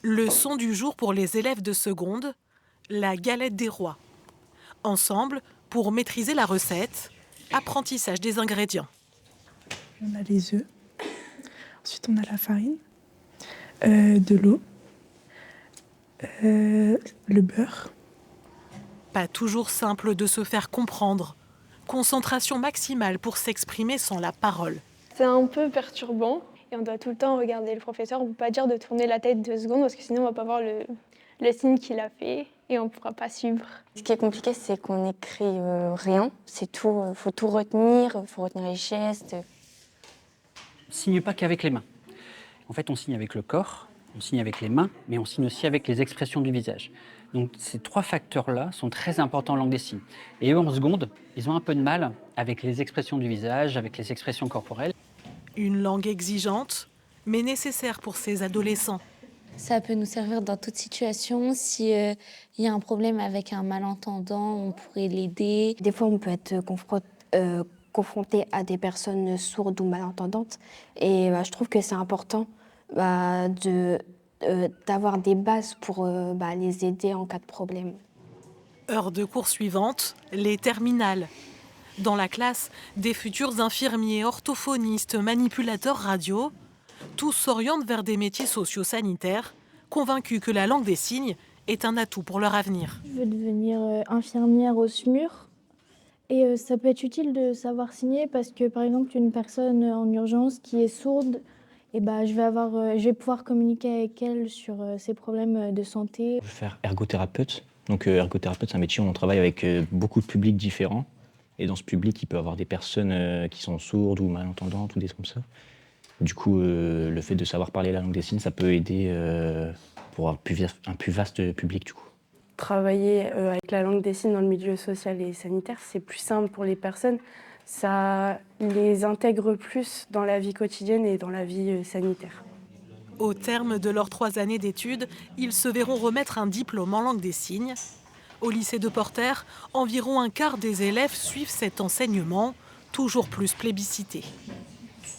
Leçon du jour pour les élèves de seconde, la galette des rois. Ensemble, pour maîtriser la recette, apprentissage des ingrédients. On a les œufs, ensuite on a la farine, de l'eau, le beurre. Pas toujours simple de se faire comprendre. Concentration maximale pour s'exprimer sans la parole. C'est un peu perturbant et on doit tout le temps regarder le professeur. On ne peut pas dire de tourner la tête 2 secondes parce que sinon on ne va pas voir le signe qu'il a fait et on ne pourra pas suivre. Ce qui est compliqué, c'est qu'on n'écrit rien. C'est tout, faut tout retenir, il faut retenir les gestes. On ne signe pas qu'avec les mains. En fait, on signe avec le corps, on signe avec les mains, mais on signe aussi avec les expressions du visage. Donc ces 3 facteurs-là sont très importants en langue des signes. Et eux, en seconde, ils ont un peu de mal avec les expressions du visage, avec les expressions corporelles. Une langue exigeante, mais nécessaire pour ces adolescents. Ça peut nous servir dans toute situation. Si y a un problème avec un malentendant, on pourrait l'aider. Des fois, on peut être confronté à des personnes sourdes ou malentendantes. Et je trouve que c'est important d'avoir des bases pour les aider en cas de problème. Heure de cours suivante, les terminales. Dans la classe, des futurs infirmiers, orthophonistes, manipulateurs radio, tous s'orientent vers des métiers socio-sanitaires, convaincus que la langue des signes est un atout pour leur avenir. Je veux devenir infirmière au SMUR. Et ça peut être utile de savoir signer parce que, par exemple, une personne en urgence qui est sourde, je vais pouvoir communiquer avec elle sur ses problèmes de santé. Je veux faire ergothérapeute. Donc ergothérapeute, c'est un métier où on travaille avec beaucoup de publics différents. Et dans ce public, il peut y avoir des personnes qui sont sourdes ou malentendantes ou des trucs comme ça. Du coup, le fait de savoir parler la langue des signes, ça peut aider pour un plus vaste public, du coup. Travailler avec la langue des signes dans le milieu social et sanitaire, c'est plus simple pour les personnes. Ça les intègre plus dans la vie quotidienne et dans la vie sanitaire. Au terme de leurs 3 années d'études, ils se verront remettre un diplôme en langue des signes. Au lycée de Porter, environ un quart des élèves suivent cet enseignement, toujours plus plébiscité.